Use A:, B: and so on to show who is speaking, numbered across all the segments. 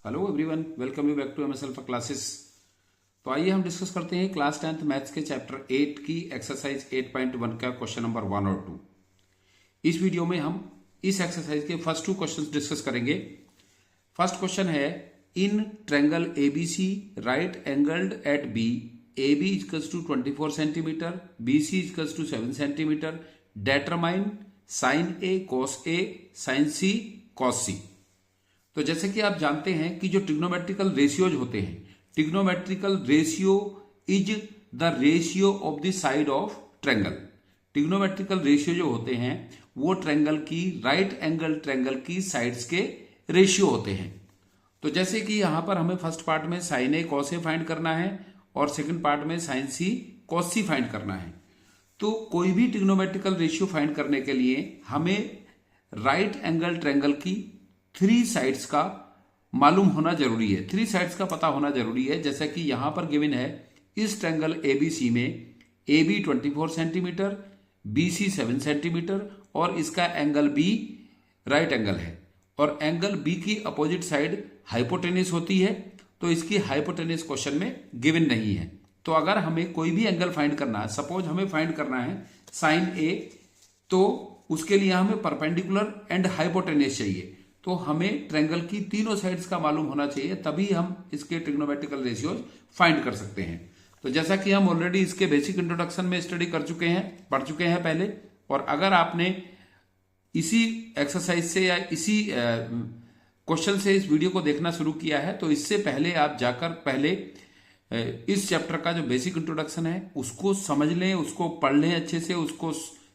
A: Hello everyone, welcome you back to MS alpha classes. तो आइए हम डिस्कस करते हैं क्लास 10th मैथ्स के चैप्टर 8 की एक्सरसाइज 8.1 का क्वेश्चन नंबर 1 और 2। इस वीडियो में हम इस एक्सरसाइज के फर्स्ट 2 क्वेश्चंस डिस्कस करेंगे। फर्स्ट क्वेश्चन है, in triangle ABC right angled at B, AB equals to 24 centimetre, BC equals to 7 centimetre, determine sine A cos A sine C cos C। तो जैसे कि आप जानते हैं कि जो ट्रिग्नोमेट्रिकल रेशियोज होते हैं, trigonometrical ratio is the ratio of the side of triangle. Trigonometrical ratio जो होते हैं वो ट्रायंगल की, राइट एंगल ट्रायंगल की साइड्स के रेशियो होते हैं। तो जैसे कि यहां पर हमें फर्स्ट पार्ट में sine A cos A find करना है और सेकंड पार्ट में sine C cos C find करना है। तो कोई भी ट्रिग्नोमेट्रिकल रेशियो फाइंड करने के लिए हमें राइट एंगल ट्रायंगल की 3 साइड्स का मालूम होना जरूरी है, 3 साइड्स का पता होना जरूरी है। जैसा कि यहां पर गिवन है, इस ट्रायंगल एबीसी में AB 24 सेंटीमीटर, BC 7 सेंटीमीटर और इसका एंगल B राइट एंगल है और एंगल B की अपोजिट साइड हाइपोटेन्यूस होती है। तो इसकी हाइपोटेन्यूस क्वेश्चन में गिवन नहीं है। तो अगर हमें कोई भी एंगल फाइंड करना है, सपोज हमें फाइंड करना है साइन A, तो उसके लिए हमें परपेंडिकुलर एंड हाइपोटेन्यूस चाहिए। तो हमें ट्रायंगल की तीनों साइड्स का मालूम होना चाहिए, तभी हम इसके ट्रिग्नोमेट्रिकल रेशियोज फाइंड कर सकते हैं। तो जैसा कि हम ऑलरेडी इसके बेसिक इंट्रोडक्शन में स्टडी कर चुके हैं, पढ़ चुके हैं पहले, और अगर आपने इसी एक्सरसाइज से या इसी क्वेश्चन से इस वीडियो को देखना शुरू किया है, तो इससे पहले आप जाकर पहले इस चैप्टर का जो बेसिक इंट्रोडक्शन है उसको समझ लें, उसको पढ़ लें अच्छे से, उसको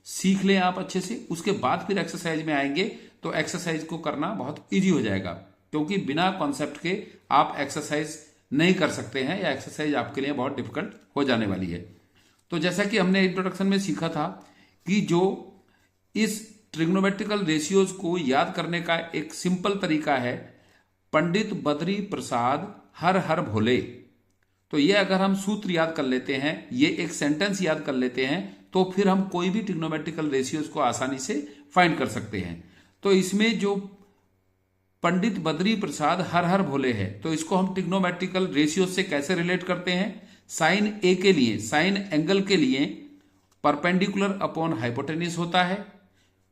A: सीख लें आप अच्छे से। उसके बाद फिर एक्सरसाइज में आएंगे तो एक्सरसाइज को करना बहुत इजी हो जाएगा, क्योंकि बिना कॉन्सेप्ट के आप एक्सरसाइज नहीं कर सकते हैं या एक्सरसाइज आपके लिए बहुत डिफिकल्ट हो जाने वाली है। तो जैसा कि हमने इंट्रोडक्शन में सीखा था कि जो इस ट्रिग्नोमेट्रिकल रेशियोज को याद करने का एक सिंपल तरीका है, पंडित बद्री प्रसाद हर हर भोले। तो ये अगर हम सूत्र याद कर लेते हैं, ये एक सेंटेंस याद कर लेते हैं, तो फिर हम कोई भी ट्रिग्नोमेट्रिकल रेशियोज को आसानी से फाइंड कर सकते हैं। तो इसमें जो पंडित बद्री प्रसाद हर हर भोले है, तो इसको हम ट्रिग्नोमेट्रिकल रेशियो से कैसे रिलेट करते हैं? साइन A के लिए, साइन एंगल के लिए परपेंडिकुलर अपॉन हाइपोटेन्यूस होता है,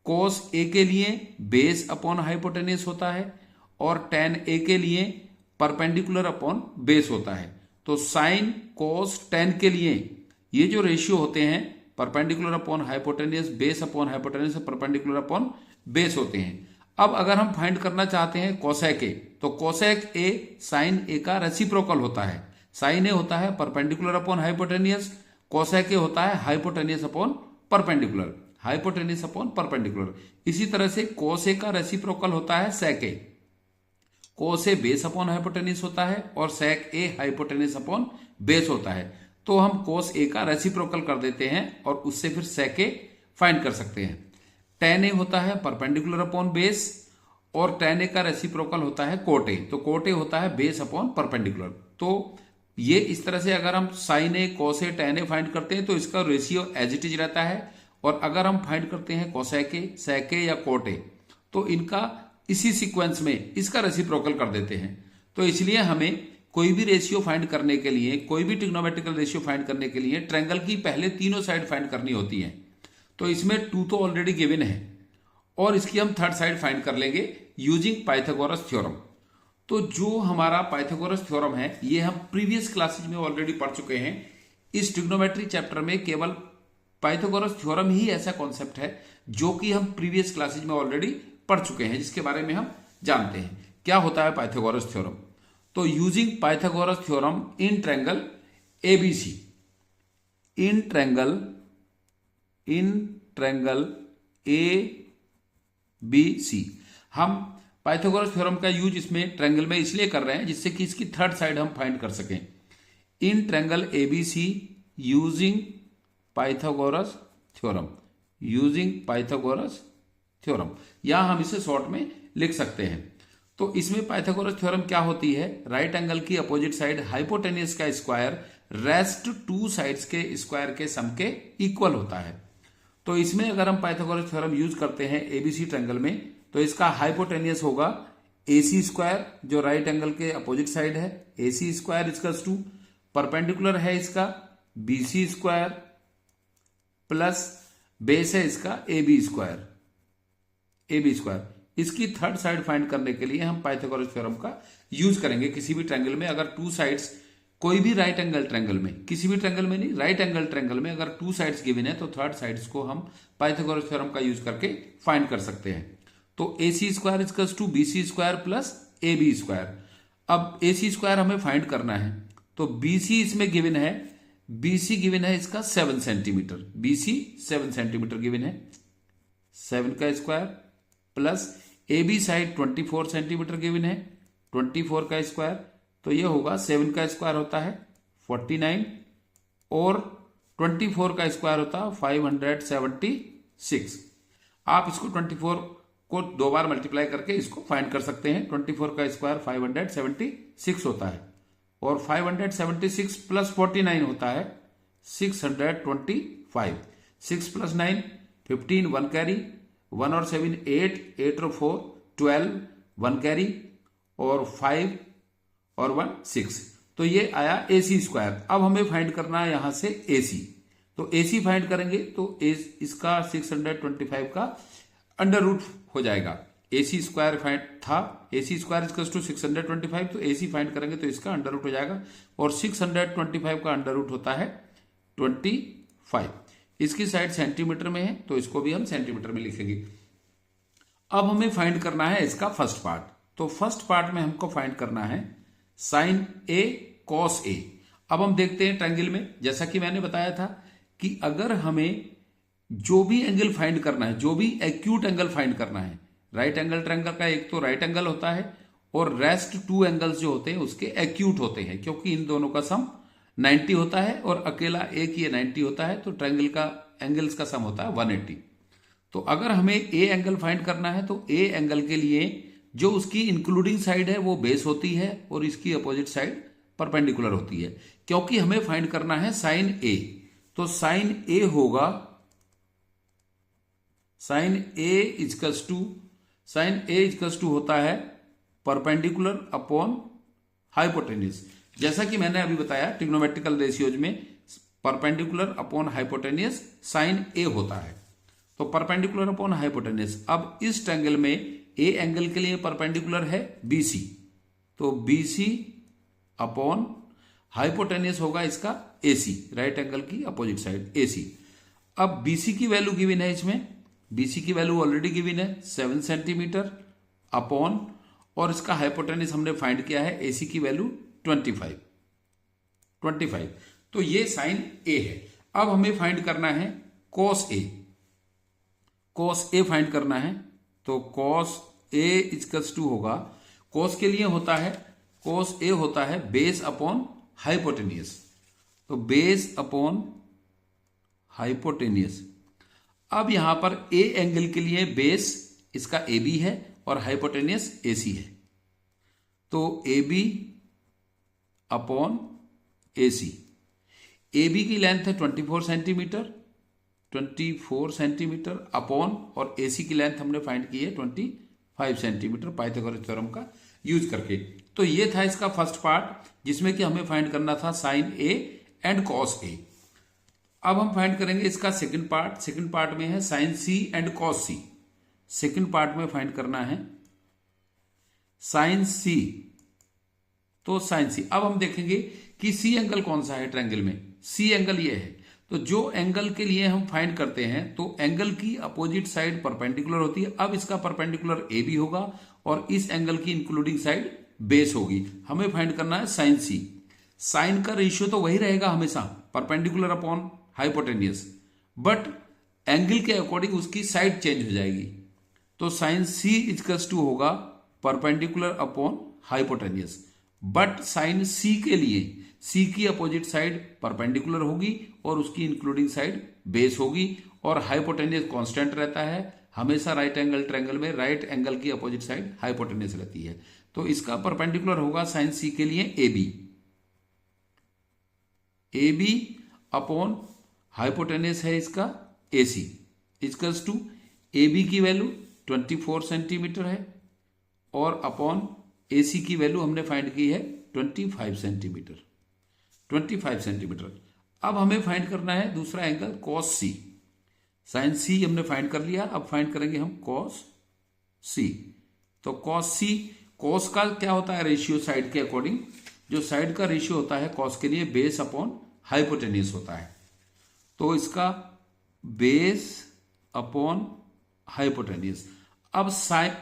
A: कोस A के लिए बेस अपॉन हाइपोटेन्यूस होता है और टेन A के लिए परपेंडिकुलर अपॉन बेस होता है। तो साइन कोस टेन के लिए ये जो रेशियो होते हैं perpendicular upon hypotenuse, base upon hypotenuse, perpendicular upon base होते हैं। अब अगर हम फाइंड करना चाहते हैं कोसेक A, तो कोसेक A साइन A का रेसिप्रोकल होता है। साइन A होता है perpendicular upon hypotenuse, cosec A होता है hypotenuse upon perpendicular, hypotenuse upon perpendicular. इसी तरह से कोस A का रेसिप्रोकल होता है सेक A। Cos A base upon hypotenuse होता है और सेक A हाइपोटेन्यूस अपॉन बेस होता है। तो हम कोस A का रेसिप्रोकल कर देते हैं और उससे फिर सेक A फाइंड कर सकते हैं। टेन A होता है परपेंडिकुलर अपॉन बेस और टेन A का रेसिप्रोकल होता है कोट A। तो कोट A होता है बेस अपॉन परपेंडिकुलर। तो ये इस तरह से अगर हम sine A cos A tan A find करते हैं तो इसका रेशियो एज इट इज रहता है। और अगर हम फाइंड करते हैं कोसेक A, सेक A या कोट A, तो इनका इसी सीक्वेंस में इसका रेसिप्रोकल कर देते हैं। तो इसलिए हमें कोई भी रेशियो फाइंड करने के लिए, कोई भी ट्रिग्नोमेट्रिकल रेशियो फाइंड करने के लिए ट्रायंगल की पहले तीनों साइड फाइंड करनी होती है। तो इसमें 2 तो ऑलरेडी गिवन है और इसकी हम थर्ड साइड फाइंड कर लेंगे यूजिंग पाइथागोरस थ्योरम। तो जो हमारा पाइथागोरस थ्योरम है ये हम प्रीवियस क्लासेज में ऑलरेडी पढ़ चुके हैं। इस ट्रिग्नोमेट्री चैप्टर में केवल पाइथागोरस थ्योरम ही ऐसा कॉन्सेप्ट है जो कि हम प्रीवियस क्लासेज में ऑलरेडी पढ़ चुके हैं, जिसके बारे में हम जानते हैं क्या होता है पाइथागोरस थ्योरम। तो using Pythagoras theorem in triangle ABC, in triangle ABC, हम पाइथागोरस थ्योरम का यूज इसमें ट्रायंगल में इसलिए कर रहे हैं जिससे कि इसकी थर्ड साइड हम फाइंड कर सकें। In triangle ABC using Pythagoras theorem, using Pythagoras theorem, या हम इसे शॉर्ट में लिख सकते हैं। तो इसमें पाइथागोरस थ्योरम क्या होती है? राइट एंगल की अपोजिट साइड हाइपोटेन्यूस का स्क्वायर रेस्ट 2 साइड्स के स्क्वायर के सम के इक्वल होता है। तो इसमें अगर हम पाइथागोरस थ्योरम यूज करते हैं एबीसी ट्रायंगल में, तो इसका हाइपोटेन्यूस होगा ए सी स्क्वायर जो राइट एंगल के अपोजिट साइड है, A C square equals to perpendicular है इसका B C square plus base है इसका A B square, A B square. इसकी थर्ड साइड फाइंड करने के लिए हम पाइथागोरस थ्योरम का यूज करेंगे। किसी भी ट्रायंगल में अगर टू साइड्स, कोई भी राइट एंगल ट्रायंगल में, किसी भी ट्रायंगल में नहीं, राइट एंगल ट्रायंगल में अगर टू साइड्स गिवन है तो थर्ड साइड्स को हम पाइथागोरस थ्योरम का यूज करके फाइंड कर सकते हैं। तो A C square equals to B C square plus A B square. अब ए सी स्क्वायर हमें फाइंड करना है, तो बी सी इसमें गिवन है, बी सी गिवन है इसका 7 centimetre, B C 7 centimetre given है, 7 का square plus A B side 24 centimetre given है, 24 का स्क्वायर, तो ये होगा 7 का स्क्वायर होता है 49 और 24 का स्क्वायर होता है 576। आप इसको 24 को 2 बार मल्टीप्लाई करके इसको फाइंड कर सकते हैं। 24 का स्क्वायर 576 होता है और 576 प्लस 49 होता है 625। 6 प्लस 9 15, 1 कैरी, 1 और 7 8, 8 और 4 12, 1 कैरी और 5 और 1 6। तो ये आया ए सी स्क्वायर। अब हमें फाइंड करना है यहां से ए सी, तो ए सी फाइंड करेंगे तो इसका 625 का अंडर रूट हो जाएगा। ए सी स्क्वायर फाइंड था, ए सी स्क्वायर इजकल्स टू 625, तो ए सी फाइंड करेंगे तो इसका अंडर रूट हो जाएगा और 625 का अंडर रूट होता है 25। इसकी साइड सेंटीमीटर में है तो इसको भी हम सेंटीमीटर में लिखेंगे। अब हमें फाइंड करना है इसका फर्स्ट पार्ट, तो फर्स्ट पार्ट में हमको फाइंड करना है साइन ए कॉस ए। अब हम देखते हैं ट्रायंगल में, जैसा कि मैंने बताया था कि अगर हमें जो भी एंगल फाइंड करना है, जो भी एक्यूट एंगल फाइंड करना है, राइट एंगल ट्रायंगल का एक तो राइट एंगल होता है और रेस्ट 2 एंगल्स जो होते हैं उसके एक्यूट होते हैं, क्योंकि इन दोनों का सम 90 होता है और अकेला एक ये 90 होता है, तो ट्रायंगल का एंगल्स का सम होता है 180। तो अगर हमें ए एंगल फाइंड करना है तो ए एंगल के लिए जो उसकी इंक्लूडिंग साइड है वो बेस होती है और इसकी अपोजिट साइड परपेंडिकुलर होती है। क्योंकि हमें फाइंड करना है साइन ए, तो साइन ए होगा, साइन ए इजकल्स टू होता है परपेंडिकुलर अपॉन हाइपोटेन्यूज। जैसा कि मैंने अभी बताया ट्रिग्नोमेट्रिकल रेशियोज में परपेंडिकुलर अपॉन हाइपोटेन्यूज साइन ए होता है, तो परपेंडिकुलर अपॉन हाइपोटेन्यूज। अब इस ट्रायंगल में ए एंगल के लिए परपेंडिकुलर है बी सी, तो बी सी अपॉन हाइपोटेन्यूज होगा इसका ए सी, राइट एंगल की अपोजिट साइड ए सी। अब बी सी की वैल्यू गिवन है, इसमें बी सी की वैल्यू ऑलरेडी गिवन है 7 सेंटीमीटर अपॉन, और इसका हाइपोटेन्यूज हमने फाइंड किया है ए सी की वैल्यू 25। तो ये साइन ए है। अब हमें फाइंड करना है cos A, cos A find करना है, तो कॉस ए इजकल्स टू होगा, कॉस के लिए होता है, कॉस ए होता है बेस अपॉन हाइपोटेन्यूज, तो बेस अपॉन हाइपोटेन्यूज। अब यहां पर ए एंगल के लिए बेस इसका ए बी है और हाइपोटेन्यूज ए सी है, तो A B upon A C. A B की लेंथ है 24 सेंटीमीटर अपॉन, और ए सी की लेंथ हमने फाइंड की है 25 सेंटीमीटर पाइथागोरस थ्योरम का यूज करके। तो ये था इसका फर्स्ट पार्ट जिसमें कि हमें फाइंड करना था sign A and cos A. अब हम फाइंड करेंगे इसका सेकंड पार्ट। सेकंड पार्ट में है sine C and cos C. Second part में फाइंड करना है साइन सी, तो साइन सी। अब हम देखेंगे कि सी एंगल कौन सा है ट्रायंगल में, सी एंगल ये है, तो जो एंगल के लिए हम फाइंड करते हैं तो एंगल की अपोजिट साइड परपेंडिकुलर होती है। अब इसका परपेंडिकुलर ए बी होगा और इस एंगल की इंक्लूडिंग साइड बेस होगी। हमें फाइंड करना है साइन सी। साइन का रेशियो तो वही रहेगा हमेशा, perpendicular upon hypotenuse, but angle के अकॉर्डिंग उसकी साइड चेंज हो जाएगी। तो साइन सी इजकल्स टू होगा perpendicular upon hypotenuse, but sine C के लिए सी की अपोजिट साइड परपेंडिकुलर होगी और उसकी इंक्लूडिंग साइड बेस होगी, और हाइपोटेन्यूज कांस्टेंट रहता है हमेशा। राइट एंगल ट्रायंगल में राइट एंगल की अपोजिट साइड हाइपोटेन्यूज रहती है, तो इसका परपेंडिकुलर होगा साइन सी के लिए ए बी अपॉन हाइपोटेन्यूज है इसका ए सी, इजकल्स टू ए बी की वैल्यू 24 सेंटीमीटर है और अपॉन AC की वैल्यू हमने फाइंड की है 25 सेंटीमीटर, 25 सेंटीमीटर। अब हमें फाइंड करना है दूसरा angle cos C। Sine C हमने फाइंड कर लिया, अब फाइंड करेंगे हम cos C। तो cos C, cos का क्या होता है रेशियो साइड के अकॉर्डिंग, जो साइड का रेशियो होता है cos के लिए बेस अपॉन हाइपोटेन्यूज होता है। तो इसका बेस अपॉन हाइपोटेन्यूज। अब साइन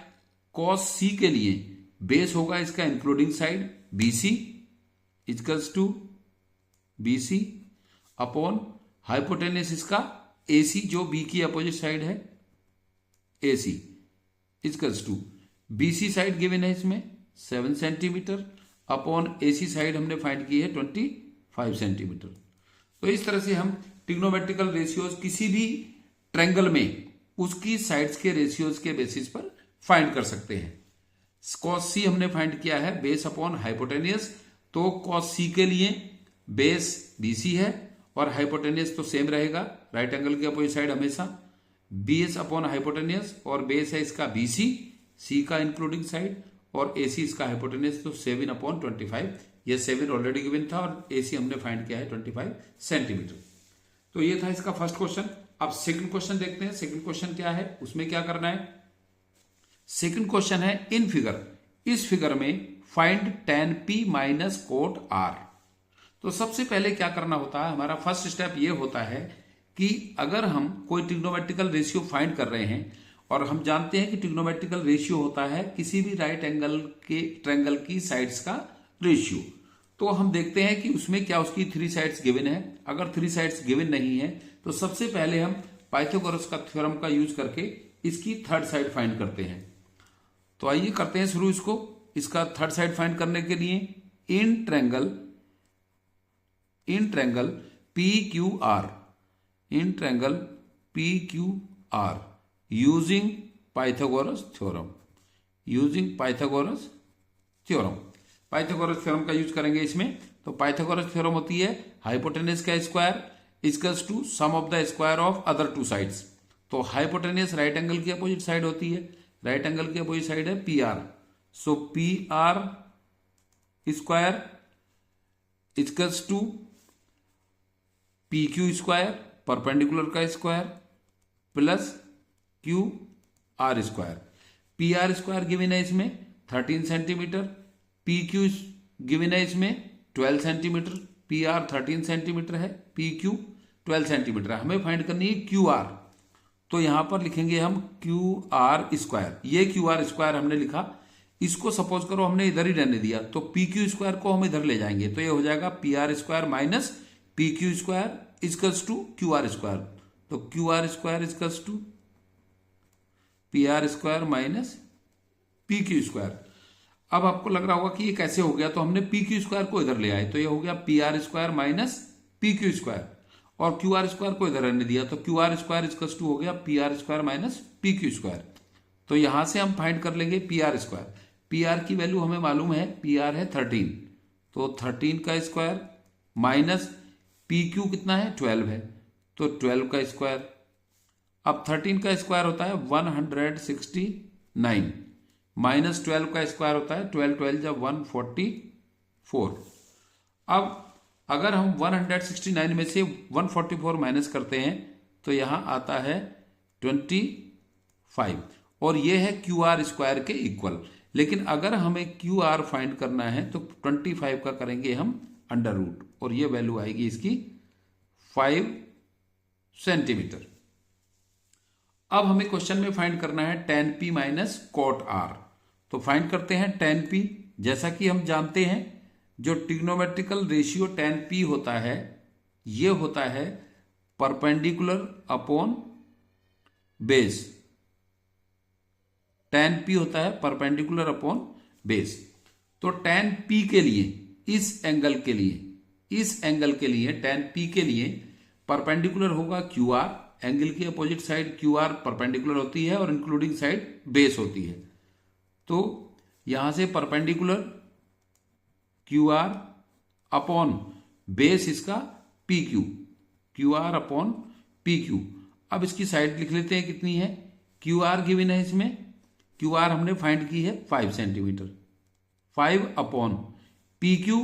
A: cos C के लिए बेस होगा इसका including side BC equals to BC upon hypotenuse इसका AC जो B की अपोजिट साइड है AC equals to BC side given है इसमें 7 सेंटीमीटर अपॉन AC साइड हमने फाइंड की है 25 सेंटीमीटर। तो इस तरह से हम ट्रिग्नोमेट्रिकल रेशियोज किसी भी ट्रायंगल में उसकी साइड्स के रेशियोज के बेसिस पर फाइंड कर सकते हैं। cos C हमने फाइंड किया है बेस अपॉन हाइपोटेन्यूज, तो cos C के लिए बेस BC है और हाइपोटेन्यूज तो सेम रहेगा, राइट एंगल के अपोजिट साइड हमेशा बेस अपॉन हाइपोटेन्यूज, और बेस है इसका BC, C का इंक्लूडिंग साइड, और AC इसका हाइपोटेन्यूज, तो 7 अपॉन 25। ये 7 ऑलरेडी गिवन था और AC हमने फाइंड किया है 25 सेंटीमीटर। तो ये था इसका फर्स्ट क्वेश्चन। अब सेकंड क्वेश्चन देखते हैं। सेकंड क्वेश्चन क्या है, उसमें क्या करना है। सेकंड क्वेश्चन है इन फिगर, इस फिगर में find tan P minus cot R। तो सबसे पहले क्या करना होता है, हमारा फर्स्ट स्टेप ये होता है कि अगर हम कोई ट्रिग्नोमेट्रिकल रेशियो फाइंड कर रहे हैं और हम जानते हैं कि ट्रिग्नोमेट्रिकल रेशियो होता है किसी भी राइट एंगल के ट्रायंगल की साइड्स का रेशियो, तो हम देखते हैं कि उसमें क्या उसकी 3 साइड्स गिवन है। अगर 3 साइड्स गिवन नहीं है तो सबसे पहले हम पाइथागोरस का थ्योरम का यूज करके इसकी थर्ड साइड फाइंड करते हैं। तो आइए करते हैं शुरू इसको। इसका थर्ड साइड फाइंड करने के लिए in triangle PQR, in triangle PQR using Pythagoras theorem, using Pythagoras theorem. Pythagoras theorem का यूज करेंगे इसमें। तो पाइथागोरस थ्योरम होती है हाइपोटेन्यूज का square equals to sum of the square of other 2 sides. तो हाइपोटेन्यूज राइट एंगल की opposite side होती है, राइट एंगल की अपोजिट साइड है PR, so PR square equals to PQ square perpendicular का square plus QR square. PR square given है इसमें 13 centimetre, PQ given है इसमें 12 सेंटीमीटर। PR 13 सेंटीमीटर है, PQ 12 सेंटीमीटर है। हमें फाइंड करनी है QR, तो यहां पर लिखेंगे हम QR स्क्वायर। ये QR स्क्वायर हमने लिखा, इसको सपोज करो हमने इधर ही रहने दिया तो PQ स्क्वायर को हम इधर ले जाएंगे, तो ये हो जाएगा PR square minus PQ square equals to QR square. तो QR square equals to PR square minus PQ square. अब आपको लग रहा होगा कि ये कैसे हो गया, तो हमने PQ स्क्वायर को इधर ले आए, तो ये हो गया PR square minus PQ square, और QR स्क्वायर को इधर रहने दिया तो QR स्क्वायर इक्वल्स टू हो गया PR square minus PQ square. तो यहां से हम फाइंड कर लेंगे PR स्क्वायर। PR की वैल्यू हमें मालूम है, PR है 13, तो 13 का स्क्वायर माइनस PQ कितना है 12 है, तो 12 का स्क्वायर। अब 13 का स्क्वायर होता है 169 माइनस 12 का स्क्वायर होता है 12 जब 144। अब अगर हम 169 में से 144 माइनस करते हैं तो यहां आता है 25, और ये है QR स्क्वायर के इक्वल। लेकिन अगर हमें QR फाइंड करना है तो 25 का करेंगे हम अंडर रूट, और ये वैल्यू आएगी इसकी 5 सेंटीमीटर। अब हमें क्वेश्चन में फाइंड करना है tan P minus cot R। तो फाइंड करते हैं tan P। जैसा कि हम जानते हैं जो ट्रिग्नोमेट्रिकल रेशियो tan P होता है ये होता है perpendicular upon base. tan P होता है परपेंडिकुलर अपॉन बेस। तो tan P के लिए, इस एंगल के लिए tan P के लिए परपेंडिकुलर होगा QR, एंगल की अपोजिट साइड QR परपेंडिकुलर होती है और इंक्लूडिंग साइड बेस होती है। तो यहां से परपेंडिकुलर QR अपॉन बेस इसका PQ, QR अपॉन PQ। अब इसकी साइड लिख लेते हैं कितनी है, QR गिवन है इसमें क्यू आर हमने फाइंड की है 5 centimetre, 5 upon P Q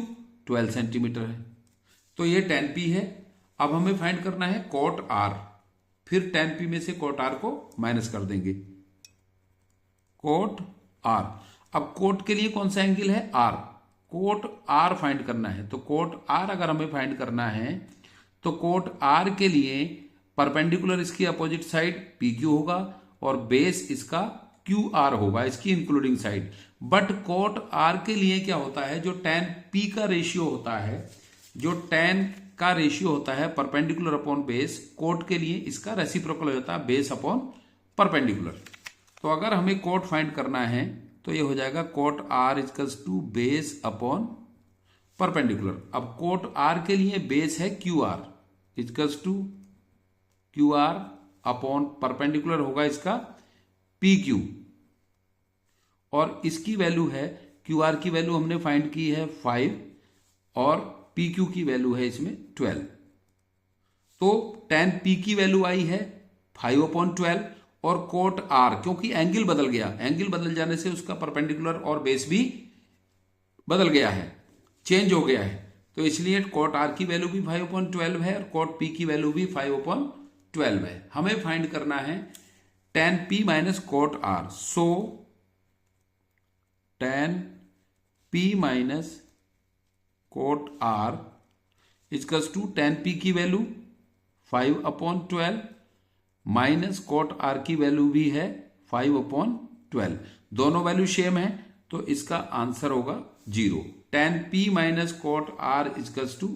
A: 12 centimetre है, तो ये 10p है। अब हमें फाइंड करना है कॉट आर, फिर 10p में से कॉट आर को माइनस कर देंगे, कॉट आर। अब कोट के लिए कौन सा एंगल है, आर, कोट आर फाइंड करना है। तो कोट आर अगर हमें फाइंड करना है तो कोट आर के लिए परपेंडिकुलर इसकी अपोजिट साइड पी क्यू होगा और बेस इसका क्यू आर होगा, इसकी including side. But cot R के लिए क्या होता है, जो tan p का रेशियो होता है, जो tan का रेशियो होता है परपेंडिकुलर अपॉन बेस, कोट के लिए इसका रेसिप्रोकल हो जाता है बेस अपॉन परपेंडिकुलर। तो अगर हमें कोट फाइंड करना है तो ये हो जाएगा cot R equals to base upon perpendicular. अब कोट आर के लिए बेस है Q R equals to Q R upon perpendicular होगा इसका पी क्यू, और इसकी वैल्यू है, क्यू आर की वैल्यू हमने फाइंड की है 5 और पी क्यू की वैल्यू है इसमें 12। तो tan p की वैल्यू आई है 5/12 और कोट आर, क्योंकि एंगल बदल गया, एंगल बदल जाने से उसका परपेंडिकुलर और बेस भी बदल गया है, चेंज हो गया है, तो इसलिए कोट आर की वैल्यू भी 5/12 है और कोट p की वैल्यू भी 5/12 है। हमें फाइंड करना है tan p minus cot R, so tan p minus cot R equals to tan p की वैल्यू 5/12 माइनस कोट आर की वैल्यू भी है 5/12, दोनों वैल्यू सेम है तो इसका आंसर होगा 0। tan p minus cot R equals to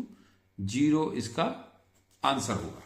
A: 0 इसका आंसर होगा।